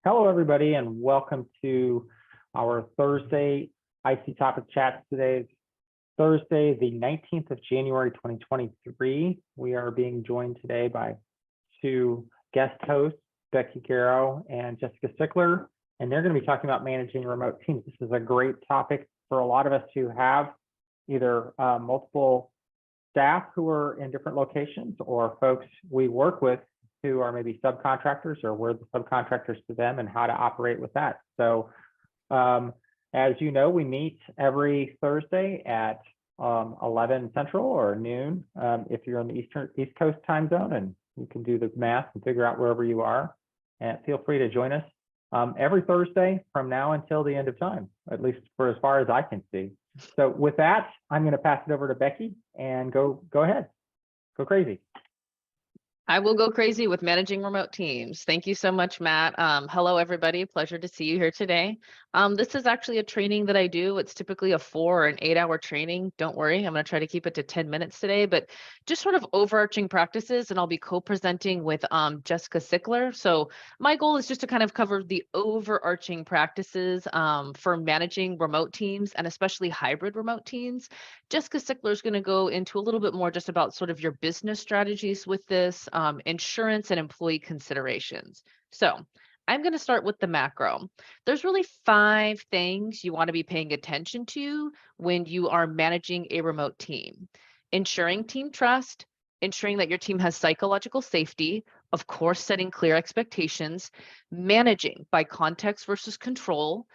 Hello, everybody, and welcome to our Thursday IC Topic Chats. Today is Thursday, the 19th of January, 2023. We are being joined today by two guest hosts, Becky Garrow and Jessica Sickler, and they're going to be talking about managing remote teams. This is a great topic for a lot of us who have either multiple staff who are in different locations or folks we work with who are maybe subcontractors or we're the subcontractors to them and how to operate with that. So as you know, we meet every Thursday at 11 Central or noon if you're in the East Coast time zone, and you can do the math and figure out wherever you are. And feel free to join us every Thursday from now until the end of time, at least for as far as I can see. So with that, I'm going to pass it over to Becky and go ahead, go crazy. I will go crazy with managing remote teams. Thank you so much, Matt. Hello, everybody. Pleasure to see you here today. This is actually a training that I do. It's typically a 4 or an 8-hour training. Don't worry, I'm going to try to keep it to 10 minutes today, but just sort of overarching practices, and I'll be co-presenting with Jessica Sickler. So my goal is just to kind of cover the overarching practices for managing remote teams and especially hybrid remote teams. Jessica Sickler is going to go into a little bit more just about sort of your business strategies with this, insurance and employee considerations. So I'm going to start with the macro. There's really 5 things you want to be paying attention to when you are managing a remote team. Ensuring team trust, ensuring that your team has psychological safety, of course, setting clear expectations, managing by context versus control,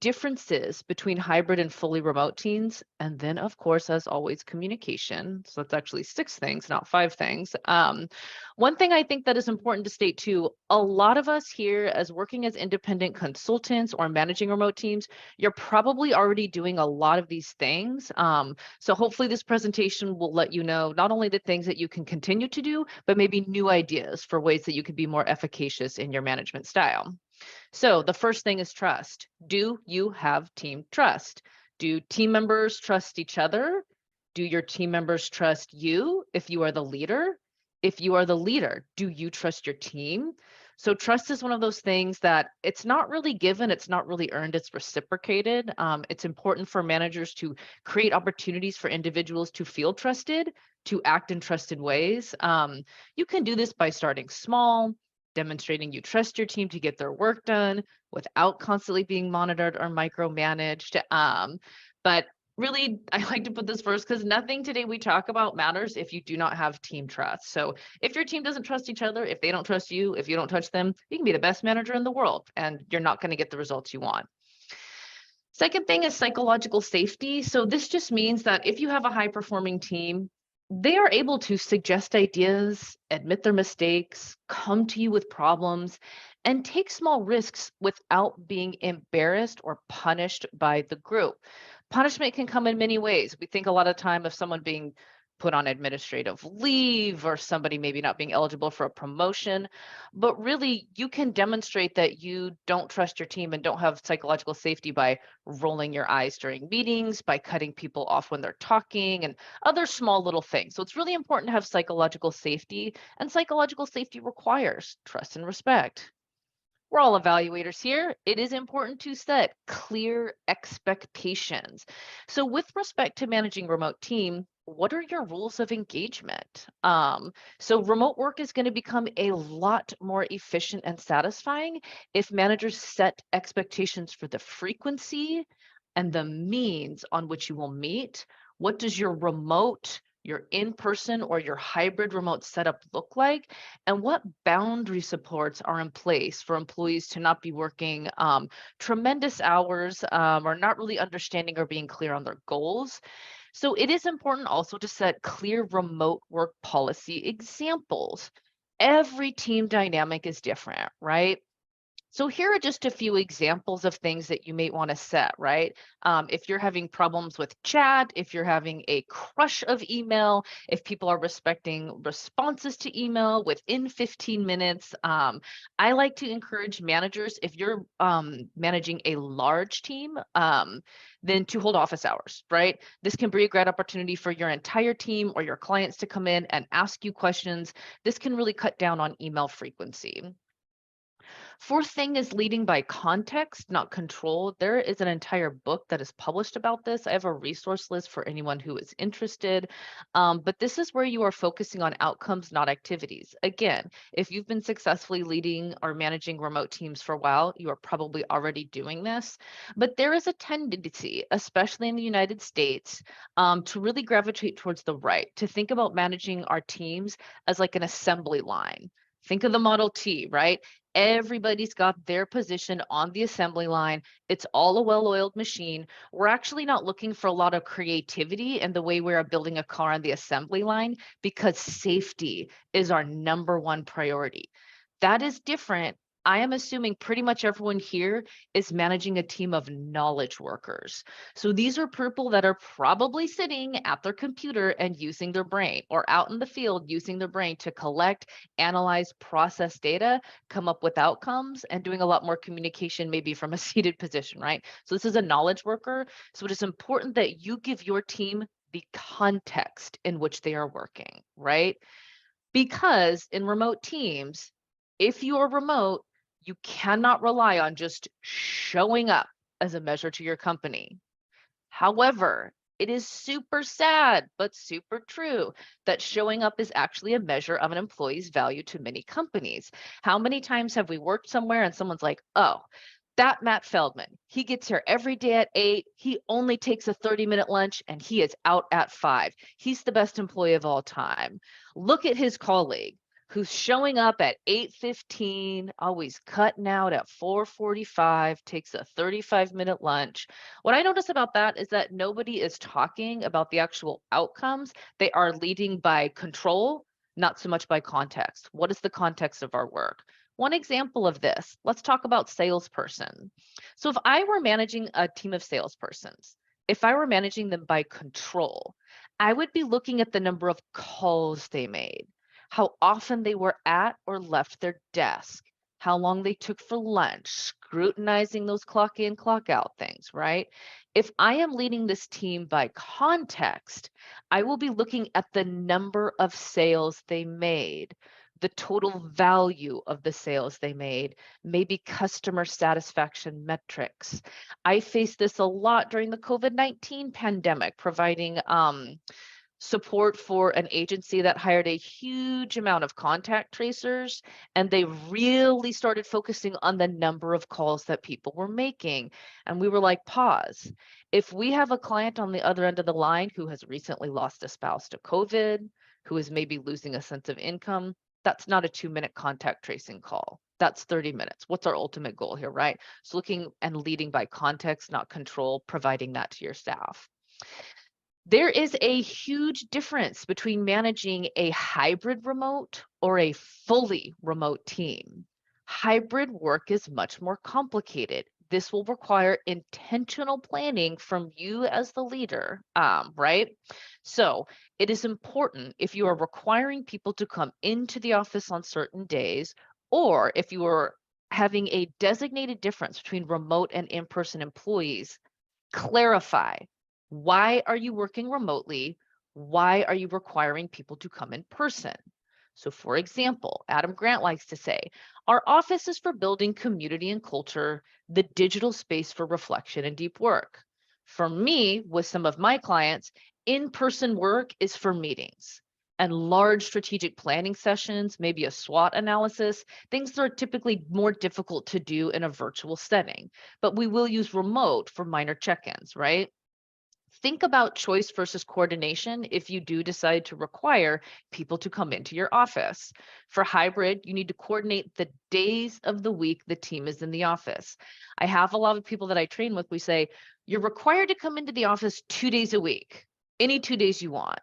differences between hybrid and fully remote teams, and then, of course, as always, communication. So that's actually 6 things, not 5 things. One thing I think that is important to state too, a lot of us here as working as independent consultants or managing remote teams, you're probably already doing a lot of these things. So hopefully this presentation will let you know not only the things that you can continue to do, but maybe new ideas for ways that you could be more efficacious in your management style. So the first thing is trust. Do you have team trust? Do team members trust each other? Do your team members trust you if you are the leader? If you are the leader, do you trust your team? So trust is one of those things that it's not really given, it's not really earned, it's reciprocated. It's important for managers to create opportunities for individuals to feel trusted, to act in trusted ways. You can do this by starting small, demonstrating you trust your team to get their work done without constantly being monitored or micromanaged. But really, I like to put this first because nothing today we talk about matters if you do not have team trust. So if your team doesn't trust each other, if they don't trust you, if you don't touch them, you can be the best manager in the world and you're not going to get the results you want. Second thing is psychological safety. So this just means that if you have a high performing team, they are able to suggest ideas, admit their mistakes, come to you with problems, and take small risks without being embarrassed or punished by the group. Punishment can come in many ways. We think a lot of time of someone being put on administrative leave or somebody maybe not being eligible for a promotion, but really you can demonstrate that you don't trust your team and don't have psychological safety by rolling your eyes during meetings, by cutting people off when they're talking, and other small little things. So it's really important to have psychological safety, and psychological safety requires trust and respect. We're all evaluators here. It is important to set clear expectations. So with respect to managing remote team, what are your rules of engagement? So remote work is going to become a lot more efficient and satisfying if managers set expectations for the frequency and the means on which you will meet. What does your remote, your in-person or your hybrid remote setup look like? And what boundary supports are in place for employees to not be working tremendous hours or not really understanding or being clear on their goals? So it is important also to set clear remote work policy examples. Every team dynamic is different, right? So here are just a few examples of things that you may want to set, right? If you're having problems with chat, if you're having a crush of email, if people are respecting responses to email within 15 minutes, I like to encourage managers, if you're managing a large team, then to hold office hours, right? This can be a great opportunity for your entire team or your clients to come in and ask you questions. This can really cut down on email frequency. Fourth thing is leading by context, not control. There is an entire book that is published about this. I have a resource list for anyone who is interested. But this is where you are focusing on outcomes, not activities. Again, if you've been successfully leading or managing remote teams for a while, you are probably already doing this. But there is a tendency, especially in the United States, to really gravitate towards the right, to think about managing our teams as like an assembly line. Think of the Model T, right? Everybody's got their position on the assembly line. It's all a well-oiled machine. We're actually not looking for a lot of creativity in the way we are building a car on the assembly line because safety is our number one priority. That is different. I am assuming pretty much everyone here is managing a team of knowledge workers. So these are people that are probably sitting at their computer and using their brain, or out in the field using their brain to collect, analyze, process data, come up with outcomes, and doing a lot more communication maybe from a seated position, right? So this is a knowledge worker. So it is important that you give your team the context in which they are working, right? Because in remote teams, if you are remote, you cannot rely on just showing up as a measure to your company. However, it is super sad, but super true that showing up is actually a measure of an employee's value to many companies. How many times have we worked somewhere and someone's like, oh, that Matt Feldman, he gets here every day at 8. He only takes a 30-minute lunch and he is out at 5. He's the best employee of all time. Look at his colleague who's showing up at 8:15, always cutting out at 4:45, takes a 35-minute lunch. What I notice about that is that nobody is talking about the actual outcomes. They are leading by control, not so much by context. What is the context of our work? One example of this, let's talk about salesperson. So if I were managing a team of salespersons, if I were managing them by control, I would be looking at the number of calls they made, how often they were at or left their desk, how long they took for lunch, scrutinizing those clock in, clock out things, right? If I am leading this team by context, I will be looking at the number of sales they made, the total value of the sales they made, maybe customer satisfaction metrics. I faced this a lot during the COVID-19 pandemic, providing support for an agency that hired a huge amount of contact tracers, and they really started focusing on the number of calls that people were making. And we were like, pause. If we have a client on the other end of the line who has recently lost a spouse to COVID, who is maybe losing a sense of income, that's not a 2-minute contact tracing call. That's 30 minutes. What's our ultimate goal here, right? So looking and leading by context, not control, providing that to your staff. There is a huge difference between managing a hybrid remote or a fully remote team. Hybrid work is much more complicated. This will require intentional planning from you as the leader, right? So it is important if you are requiring people to come into the office on certain days, or if you are having a designated difference between remote and in-person employees, clarify. Why are you working remotely? Why are you requiring people to come in person? So for example, Adam Grant likes to say, our office is for building community and culture, the digital space for reflection and deep work. For me, with some of my clients, in-person work is for meetings and large strategic planning sessions, maybe a SWOT analysis, things that are typically more difficult to do in a virtual setting. But we will use remote for minor check-ins, right? Think about choice versus coordination if you do decide to require people to come into your office. For hybrid, you need to coordinate the days of the week the team is in the office. I have a lot of people that I train with, we say, you're required to come into the office 2 days a week, any 2 days you want.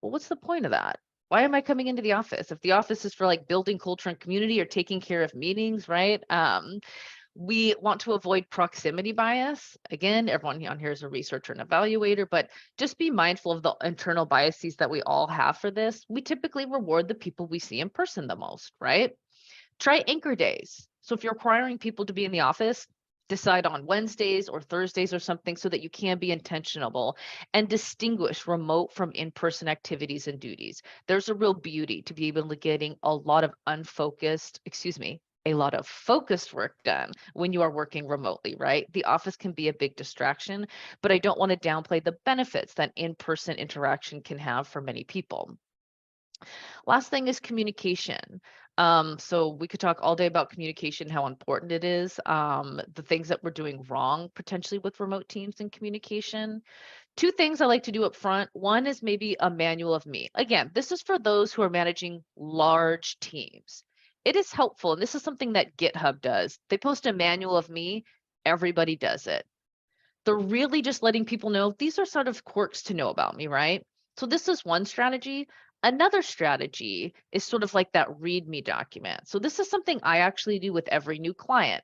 Well, what's the point of that? Why am I coming into the office? If the office is for like building culture and community or taking care of meetings, right? We want to avoid proximity bias. Again, everyone on here is a researcher and evaluator, but just be mindful of the internal biases that we all have for this. We typically reward the people we see in person the most, right? Try anchor days. So if you're requiring people to be in the office, decide on Wednesdays or Thursdays or something so that you can be intentional and distinguish remote from in-person activities and duties. There's a real beauty to be able to getting a lot of unfocused, a lot of focused work done when you are working remotely, right? The office can be a big distraction, but I don't want to downplay the benefits that in-person interaction can have for many people. Last thing is communication. So we could talk all day about communication, how important it is, the things that we're doing wrong potentially with remote teams and communication. Two things I like to do up front. One is maybe a manual of me. Again, this is for those who are managing large teams. It is helpful, and this is something that GitHub does. They post a manual of me, everybody does it. They're really just letting people know these are sort of quirks to know about me, right? So this is one strategy. Another strategy is sort of like that README document. So this is something I actually do with every new client.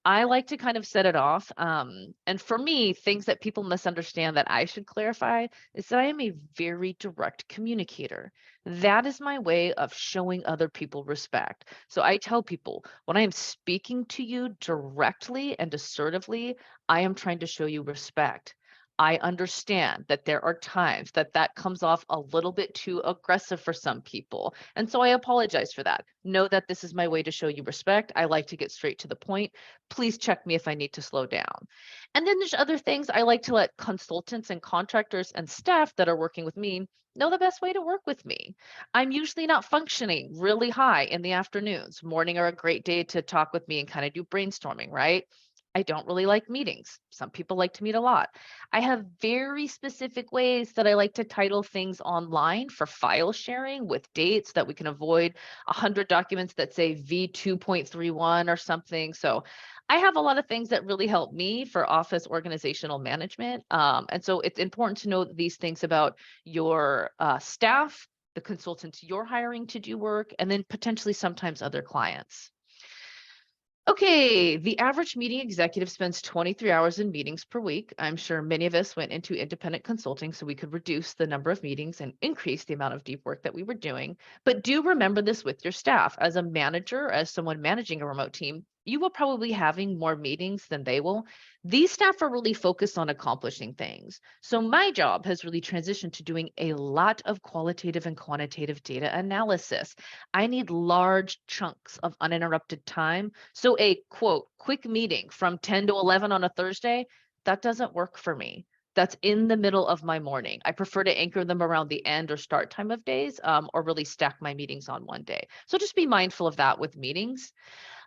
I like to kind of set it off. And for me, things that people misunderstand that I should clarify is that I am a very direct communicator. That is my way of showing other people respect. So I tell people when I am speaking to you directly and assertively, I am trying to show you respect. I understand that there are times that that comes off a little bit too aggressive for some people. And so I apologize for that. Know that this is my way to show you respect. I like to get straight to the point. Please check me if I need to slow down. And then there's other things I like to let consultants and contractors and staff that are working with me know the best way to work with me. I'm usually not functioning really high in the afternoons. Morning are a great day to talk with me and kind of do brainstorming, right? I don't really like meetings. Some people like to meet a lot. I have very specific ways that I like to title things online for file sharing with dates that we can avoid 100 documents that say V2.31 or something. So I have a lot of things that really help me for office organizational management. And so it's important to know these things about your staff, the consultants you're hiring to do work, and then potentially sometimes other clients. Okay, the average meeting executive spends 23 hours in meetings per week. I'm sure many of us went into independent consulting so we could reduce the number of meetings and increase the amount of deep work that we were doing. But do remember this with your staff. As a manager, as someone managing a remote team, you will probably be having more meetings than they will. These staff are really focused on accomplishing things. So my job has really transitioned to doing a lot of qualitative and quantitative data analysis. I need large chunks of uninterrupted time. So a quote, quick meeting from 10 to 11 on a Thursday, that doesn't work for me. That's in the middle of my morning. I prefer to anchor them around the end or start time of days, or really stack my meetings on one day. So just be mindful of that with meetings.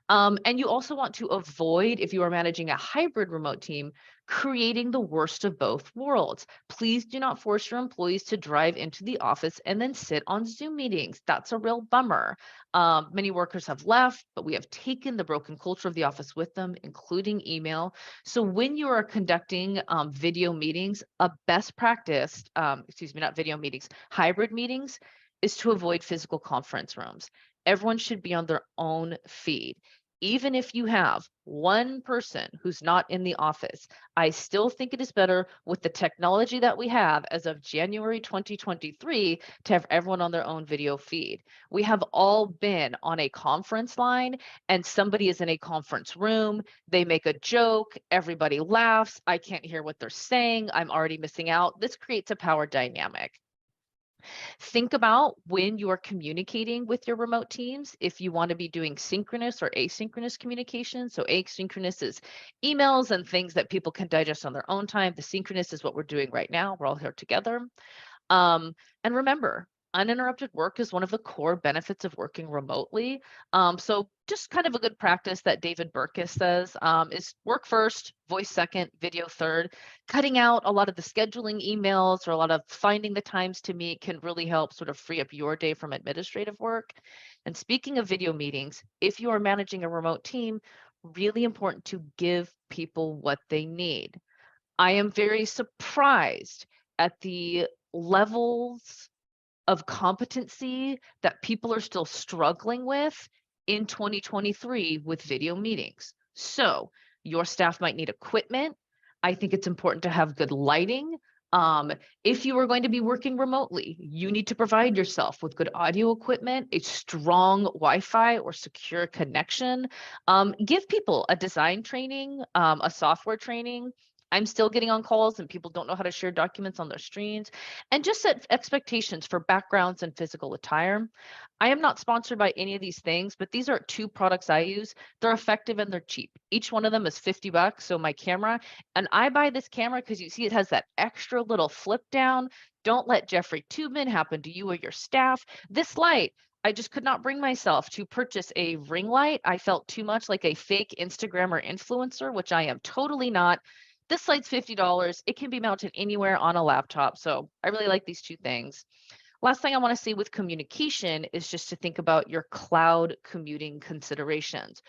And you also want to avoid, if you are managing a hybrid remote team, creating the worst of both worlds. Please do not force your employees to drive into the office and then sit on Zoom meetings. That's a real bummer. Many workers have left, but we have taken the broken culture of the office with them, including email. So when you are conducting video meetings, a best practice, not video meetings, hybrid meetings, is to avoid physical conference rooms. Everyone should be on their own feed. Even if you have one person who's not in the office, I still think it is better with the technology that we have as of January 2023 to have everyone on their own video feed. We have all been on a conference line and somebody is in a conference room, they make a joke, everybody laughs, I can't hear what they're saying, I'm already missing out. This creates a power dynamic. Think about when you are communicating with your remote teams, if you want to be doing synchronous or asynchronous communication. So asynchronous is emails and things that people can digest on their own time. The synchronous is what we're doing right now. We're all here together. And remember, uninterrupted work is one of the core benefits of working remotely. So just kind of a good practice that David Burkus says is work first, voice second, video third. Cutting out a lot of the scheduling emails or a lot of finding the times to meet can really help sort of free up your day from administrative work. And speaking of video meetings, if you are managing a remote team, really important to give people what they need. I am very surprised at the levels of competency that people are still struggling with in 2023 with video meetings. So your staff might need equipment. I think it's important to have good lighting. If you are going to be working remotely, you need to provide yourself with good audio equipment, a strong Wi-Fi or secure connection. Give people a design training, a software training, I'm still getting on calls and people don't know how to share documents on their screens, and just set expectations for backgrounds and physical attire. I am not sponsored by any of these things, but these are 2 products I use. They're effective and they're cheap. Each one of them is $50. So my camera, and I buy this camera because you see it has that extra little flip down. Don't let Jeffrey Tubman happen to you or your staff. This light, I just could not bring myself to purchase a ring light. I felt too much like a fake Instagrammer influencer, which I am totally not. This light's $50. It can be mounted anywhere on a laptop. So I really like these 2 things. Last thing I want to say with communication is just to think about your cloud commuting considerations.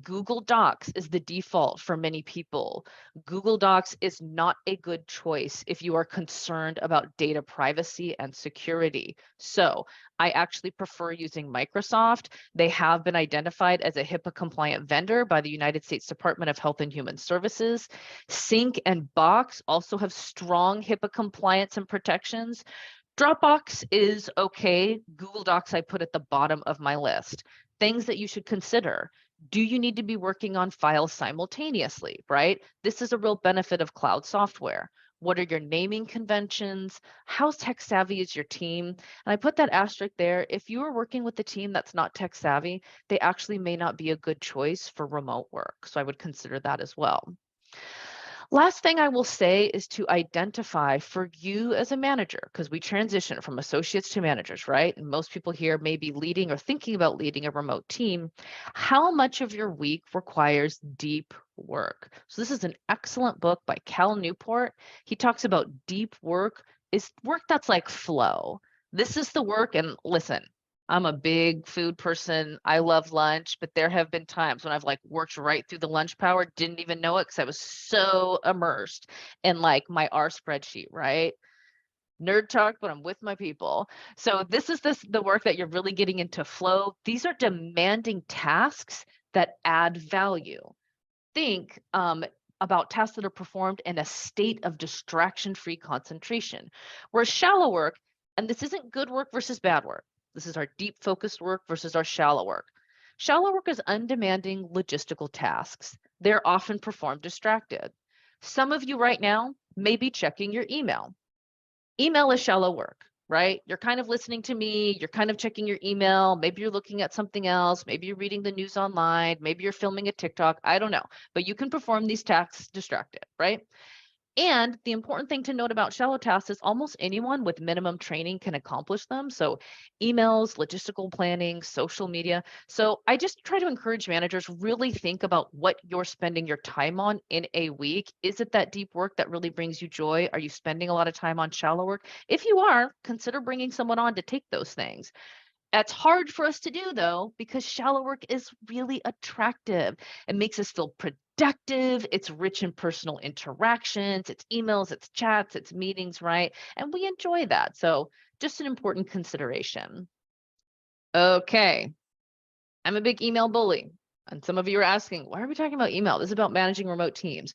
Google Docs is the default for many people. Google Docs is not a good choice if you are concerned about data privacy and security. So I actually prefer using Microsoft. They have been identified as a HIPAA compliant vendor by the United States Department of Health and Human Services. Sync and Box also have strong HIPAA compliance and protections. Dropbox is okay. Google Docs I put at the bottom of my list. Things that you should consider. Do you need to be working on files simultaneously, right? This is a real benefit of cloud software. What are your naming conventions? How tech savvy is your team? And I put that asterisk there. If you are working with a team that's not tech savvy, they actually may not be a good choice for remote work. So I would consider that as well. Last thing I will say is to identify for you as a manager, because we transition from associates to managers, right? And most people here may be leading or thinking about leading a remote team. How much of your week requires deep work? So this is an excellent book by Cal Newport. He talks about deep work is work that's like flow. This is the work, and listen, I'm a big food person. I love lunch, but there have been times when I've like worked right through the lunch hour, didn't even know it because I was so immersed in like my R spreadsheet, right? Nerd talk, but I'm with my people. So this is the work that you're really getting into flow. These are demanding tasks that add value. Think about tasks that are performed in a state of distraction-free concentration. Whereas shallow work, and this isn't good work versus bad work. This is our deep focused work versus our shallow work. Shallow work is undemanding logistical tasks. They're often performed distracted. Some of you right now may be checking your email. Email is shallow work, right? You're kind of listening to me, you're kind of checking your email, maybe you're looking at something else, maybe you're reading the news online, maybe you're filming a TikTok, I don't know, but you can perform these tasks distracted, right? And the important thing to note about shallow tasks is almost anyone with minimum training can accomplish them. So emails, logistical planning, social media. So I just try to encourage managers really think about what you're spending your time on in a week. Is it that deep work that really brings you joy? Are you spending a lot of time on shallow work? If you are, consider bringing someone on to take those things. That's hard for us to do though, because shallow work is really attractive. It makes us feel productive. It's rich in personal interactions. It's emails, it's chats, it's meetings, right? And we enjoy that. So just an important consideration. Okay. I'm a big email bully. And some of you are asking, why are we talking about email? This is about managing remote teams.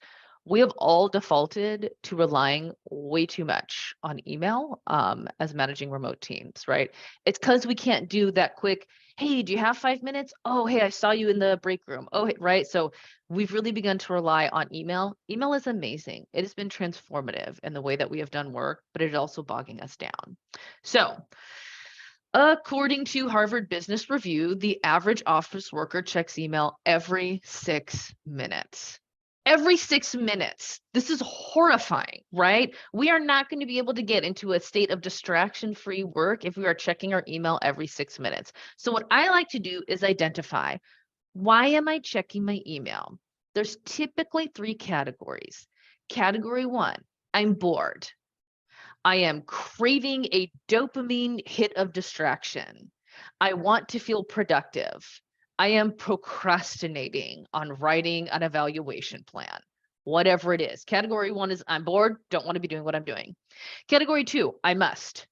We have all defaulted to relying way too much on email as managing remote teams, right? It's because we can't do that quick, hey, do you have 5 minutes? Oh, hey, I saw you in the break room. Oh, right. So we've really begun to rely on email. Email is amazing. It has been transformative in the way that we have done work, but it is also bogging us down. So according to Harvard Business Review, the average office worker checks email every 6 minutes. Every 6 minutes. This is horrifying, right? We are not going to be able to get into a state of distraction-free work if we are checking our email every 6 minutes. So what I like to do is identify, why am I checking my email? There's typically 3 categories. Category 1, I'm bored. I am craving a dopamine hit of distraction. I want to feel productive. I am procrastinating on writing an evaluation plan, whatever it is. Category 1 is I'm bored, don't want to be doing what I'm doing. Category 2, I must.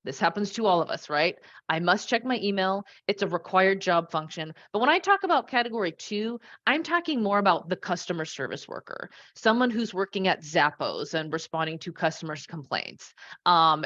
This happens to all of us, right? I must check my email. It's a required job function. But when I talk about category 2, I'm talking more about the customer service worker, someone who's working at Zappos and responding to customers' complaints.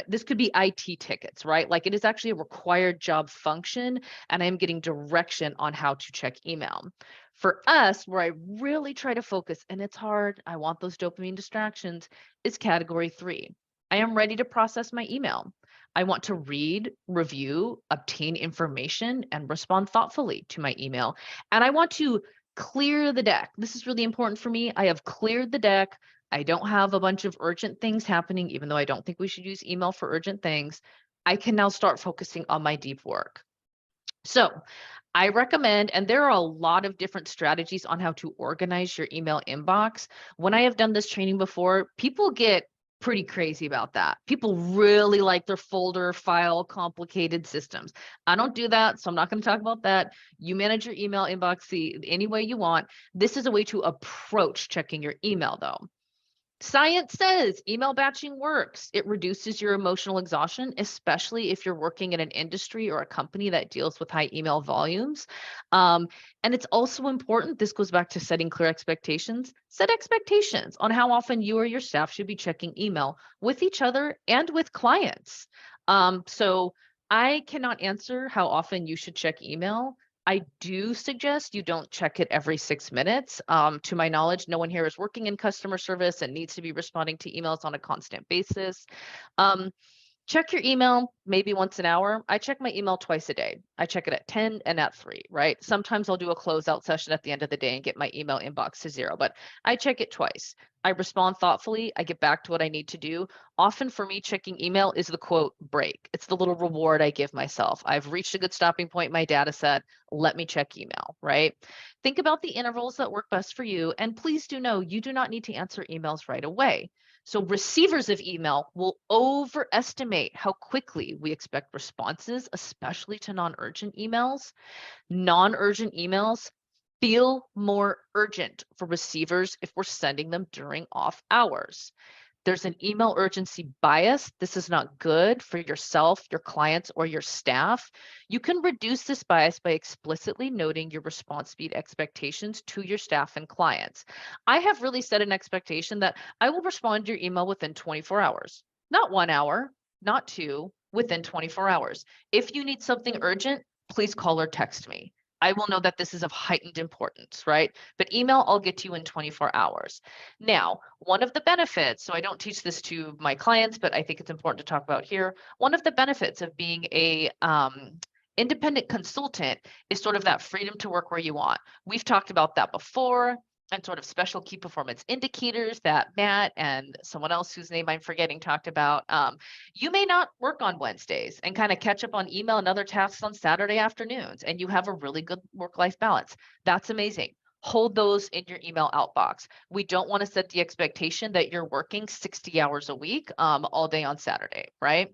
This could be IT tickets, right? Like, it is actually a required job function, and I'm getting direction on how to check email. For us, where I really try to focus, and it's hard, I want those dopamine distractions, is category 3. I am ready to process my email. I want to read, review, obtain information, and respond thoughtfully to my email. And I want to clear the deck. This is really important for me. I have cleared the deck. I don't have a bunch of urgent things happening, even though I don't think we should use email for urgent things. I can now start focusing on my deep work. So I recommend, and there are a lot of different strategies on how to organize your email inbox. When I have done this training before, people get pretty crazy about that. People really like their folder file complicated systems. I don't do that, so I'm not going to talk about that. You manage your email inbox any way you want. This is a way to approach checking your email, though. Science says email batching works. It reduces your emotional exhaustion, especially if you're working in an industry or a company that deals with high email volumes. And it's also important, this goes back to setting clear expectations. Set expectations on how often you or your staff should be checking email with each other and with clients. So I cannot answer how often you should check email. I do suggest you don't check it every 6 minutes. To my knowledge, no one here is working in customer service and needs to be responding to emails on a constant basis. Check your email maybe once an hour. I check my email twice a day. I check it at 10 and at 3, right? Sometimes I'll do a closeout session at the end of the day and get my email inbox to 0, but I check it twice. I respond thoughtfully. I get back to what I need to do. Often for me, checking email is the quote break. It's the little reward I give myself. I've reached a good stopping point in my data set. Let me check email, right? Think about the intervals that work best for you. And please do know you do not need to answer emails right away. So receivers of email will overestimate how quickly we expect responses, especially to non-urgent emails. Non-urgent emails feel more urgent for receivers if we're sending them during off hours. There's an email urgency bias. This is not good for yourself, your clients, or your staff. You can reduce this bias by explicitly noting your response speed expectations to your staff and clients. I have really set an expectation that I will respond to your email within 24 hours, not 1 hour, not 2, within 24 hours. If you need something urgent, please call or text me. I will know that this is of heightened importance, right? But email, I'll get to you in 24 hours. Now, one of the benefits, so I don't teach this to my clients, but I think it's important to talk about here. One of the benefits of being a independent consultant is sort of that freedom to work where you want. We've talked about that before, and sort of special key performance indicators that Matt and someone else whose name I'm forgetting talked about. You may not work on Wednesdays and kind of catch up on email and other tasks on Saturday afternoons, and you have a really good work-life balance. That's amazing. Hold those in your email outbox. We don't want to set the expectation that you're working 60 hours a week all day on Saturday, right?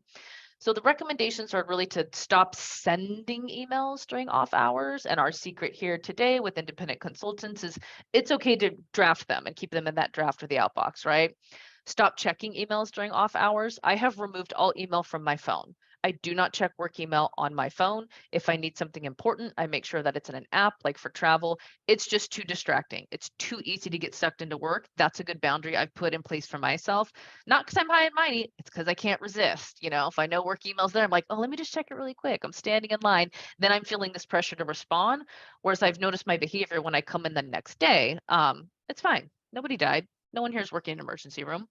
So the recommendations are really to stop sending emails during off hours. And our secret here today with independent consultants is it's okay to draft them and keep them in that draft or the outbox, right? Stop checking emails during off hours. I have removed all email from my phone. I do not check work email on my phone. If I need something important, I make sure that it's in an app, like for travel. It's just too distracting. It's too easy to get sucked into work. That's a good boundary I've put in place for myself. Not because I'm high and mighty, it's because I can't resist. You know, if I know work email's there, I'm like, oh, let me just check it really quick. I'm standing in line. Then I'm feeling this pressure to respond. Whereas I've noticed my behavior when I come in the next day, it's fine. Nobody died. No one here is working in an emergency room.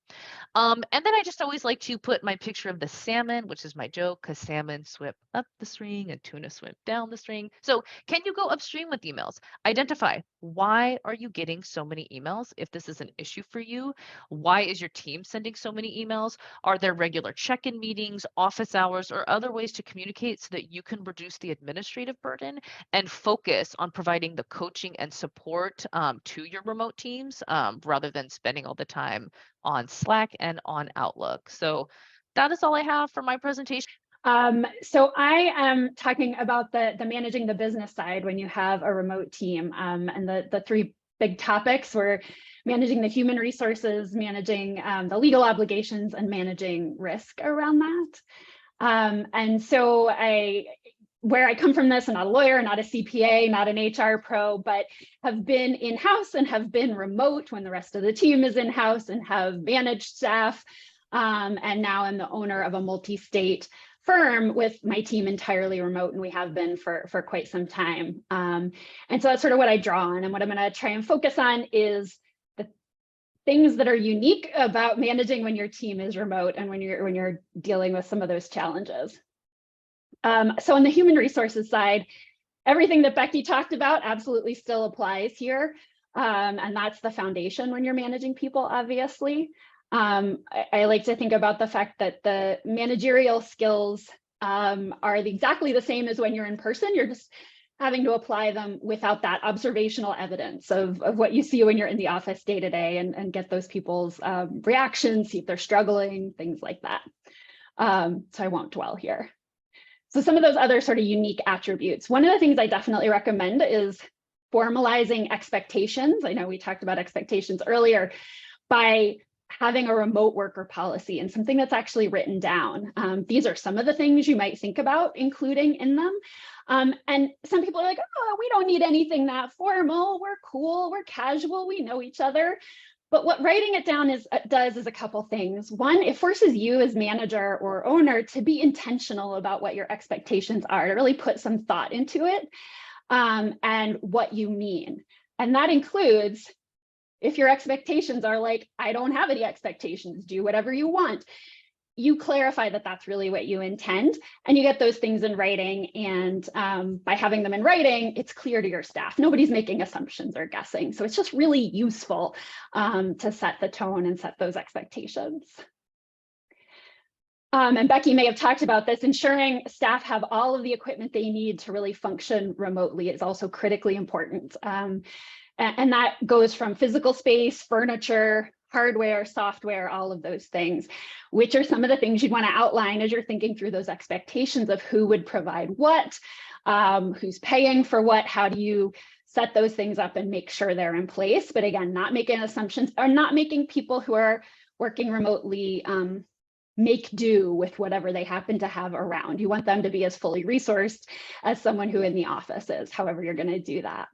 And then I just always like to put my picture of the salmon, which is my joke, because salmon swim up the string and tuna swim down the string. So can you go upstream with emails? Identify, why are you getting so many emails? If this is an issue for you, why is your team sending so many emails? Are there regular check-in meetings, office hours, or other ways to communicate so that you can reduce the administrative burden and focus on providing the coaching and support to your remote teams rather than spending all the time on Slack and on Outlook. So that is all I have for my presentation. So I am talking about the managing the business side when you have a remote team, and the 3 big topics were managing the human resources, managing the legal obligations, and managing risk around that. And so where I come from this, I'm not a lawyer, not a CPA, not an HR pro, but have been in-house and have been remote when the rest of the team is in-house and have managed staff. And now I'm the owner of a multi-state firm with my team entirely remote, and we have been for quite some time. And so that's sort of what I draw on. And what I'm going to try and focus on is the things that are unique about managing when your team is remote and when you're dealing with some of those challenges. So on the human resources side, everything that Becky talked about absolutely still applies here. And that's the foundation when you're managing people, obviously. I like to think about the fact that the managerial skills are exactly the same as when you're in person. You're just having to apply them without that observational evidence of what you see when you're in the office day to day, and get those people's reactions, see if they're struggling, things like that. So I won't dwell here. So some of those other sort of unique attributes. One of the things I definitely recommend is formalizing expectations. I know we talked about expectations earlier, by having a remote worker policy and something that's actually written down. These are some of the things you might think about including in them. And some people are like, oh, we don't need anything that formal. We're cool, we're casual, we know each other. But what writing it down does is a couple things. One, it forces you as manager or owner to be intentional about what your expectations are, to really put some thought into it, and what you mean. And that includes, if your expectations are like, I don't have any expectations, do whatever you want, you clarify that that's really what you intend, and you get those things in writing. And by having them in writing, it's clear to your staff. Nobody's making assumptions or guessing. So it's just really useful to set the tone and set those expectations. And Becky may have talked about this. Ensuring staff have all of the equipment they need to really function remotely is also critically important. And that goes from physical space, furniture, hardware, software, all of those things, which are some of the things you'd want to outline as you're thinking through those expectations of who would provide what, who's paying for what, how do you set those things up and make sure they're in place. But again, not making assumptions, or not making people who are working remotely make do with whatever they happen to have around. You want them to be as fully resourced as someone who in the office is, however you're going to do that.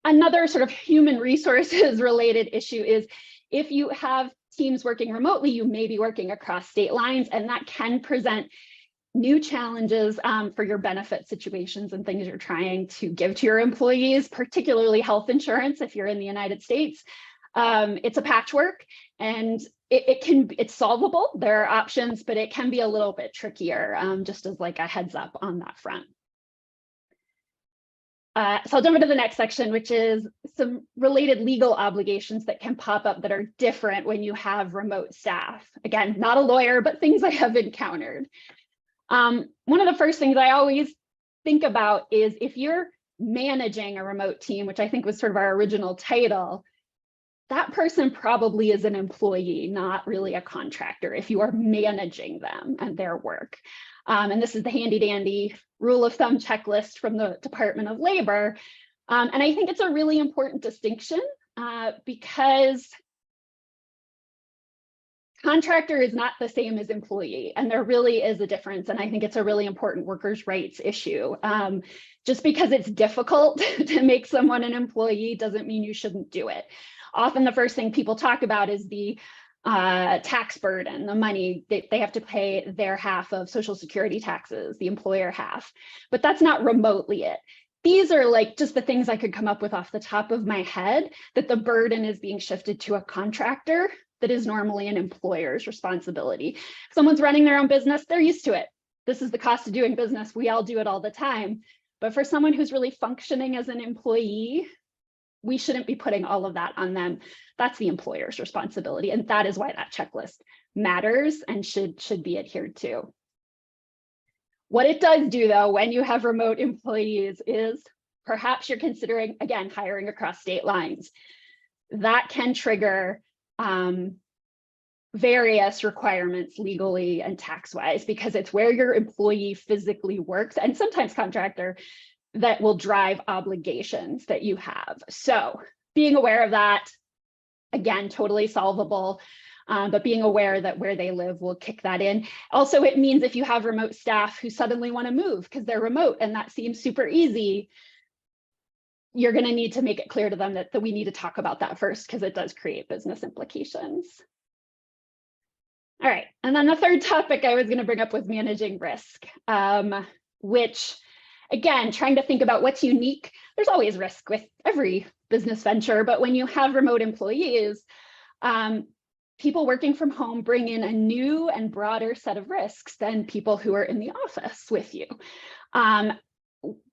Another sort of human resources related issue is, if you have teams working remotely, you may be working across state lines, and that can present new challenges for your benefit situations and things you're trying to give to your employees, particularly health insurance if you're in the United States. It's a patchwork, and it's solvable. There are options, but it can be a little bit trickier, just as like a heads up on that front. So I'll jump into the next section, which is some related legal obligations that can pop up that are different when you have remote staff. Again, not a lawyer, but things I have encountered. One of the first things I always think about is, if you're managing a remote team, which I think was sort of our original title, that person probably is an employee, not really a contractor, if you are managing them and their work. And this is the handy dandy rule of thumb checklist from the Department of Labor. And I think it's a really important distinction because contractor is not the same as employee, and there really is a difference. And I think it's a really important workers' rights issue. Just because it's difficult to make someone an employee doesn't mean you shouldn't do it. Often the first thing people talk about is the tax burden, the money that they have to pay, their half of Social Security taxes, the employer half, but that's not remotely it. These are like just the things I could come up with off the top of my head, that the burden is being shifted to a contractor that is normally an employer's responsibility. If someone's running their own business, they're used to it. This is the cost of doing business. We all do it all the time. But for someone who's really functioning as an employee, we shouldn't be putting all of that on them. That's the employer's responsibility. And that is why that checklist matters and should be adhered to. What it does do, though, when you have remote employees is perhaps you're considering, again, hiring across state lines. That can trigger various requirements legally and tax-wise, because it's where your employee physically works, and sometimes contractor, that will drive obligations that you have. So being aware of that, again, totally solvable. but being aware that where they live will kick that in. Also, it means if you have remote staff who suddenly want to move because they're remote and that seems super easy, you're going to need to make it clear to them that we need to talk about that first, because it does create business implications. All right, and then the third topic I was going to bring up was managing risk, which, again, trying to think about what's unique. There's always risk with every business venture, but when you have remote employees, people working from home bring in a new and broader set of risks than people who are in the office with you.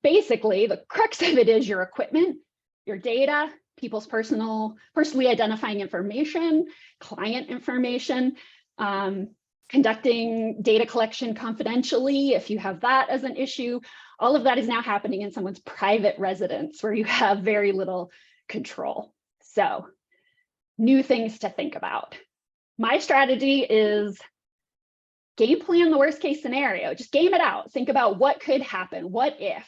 Basically, the crux of it is your equipment, your data, people's personally identifying information, client information, conducting data collection confidentially, if you have that as an issue. All of that is now happening in someone's private residence where you have very little control. So, new things to think about. My strategy is game plan the worst case scenario. Just game it out. Think about what could happen. What if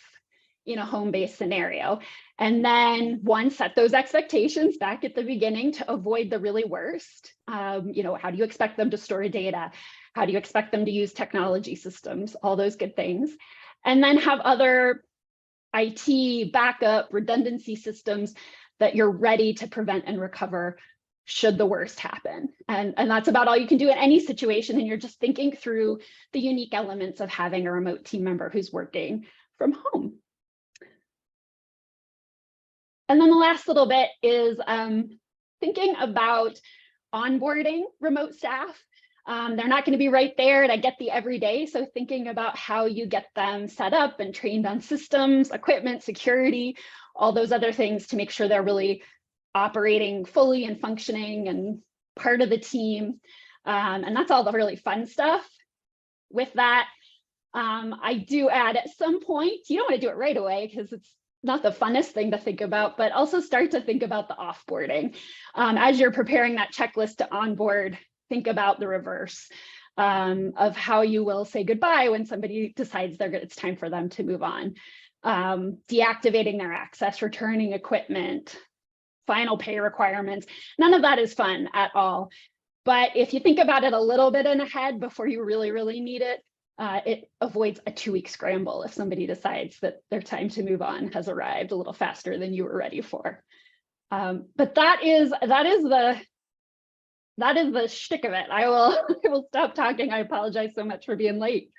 in a home-based scenario? And then one, set those expectations back at the beginning to avoid the really worst. How do you expect them to store data? How do you expect them to use technology systems? All those good things. And then have other IT backup redundancy systems that you're ready to prevent and recover should the worst happen. And that's about all you can do in any situation. And you're just thinking through the unique elements of having a remote team member who's working from home. And then the last little bit is thinking about onboarding remote staff. They're not going to be right there to get the everyday. So thinking about how you get them set up and trained on systems, equipment, security, all those other things to make sure they're really operating fully and functioning and part of the team. And that's all the really fun stuff. With that, I do add at some point, you don't want to do it right away because it's not the funnest thing to think about, but also start to think about the offboarding. As you're preparing that checklist to onboard, think about the reverse of how you will say goodbye when somebody decides it's time for them to move on. Deactivating their access, returning equipment, final pay requirements. None of that is fun at all. But if you think about it a little bit in ahead before you really, really need it, it avoids a 2-week scramble if somebody decides that their time to move on has arrived a little faster than you were ready for. But that is the shtick of it. I will stop talking. I apologize so much for being late.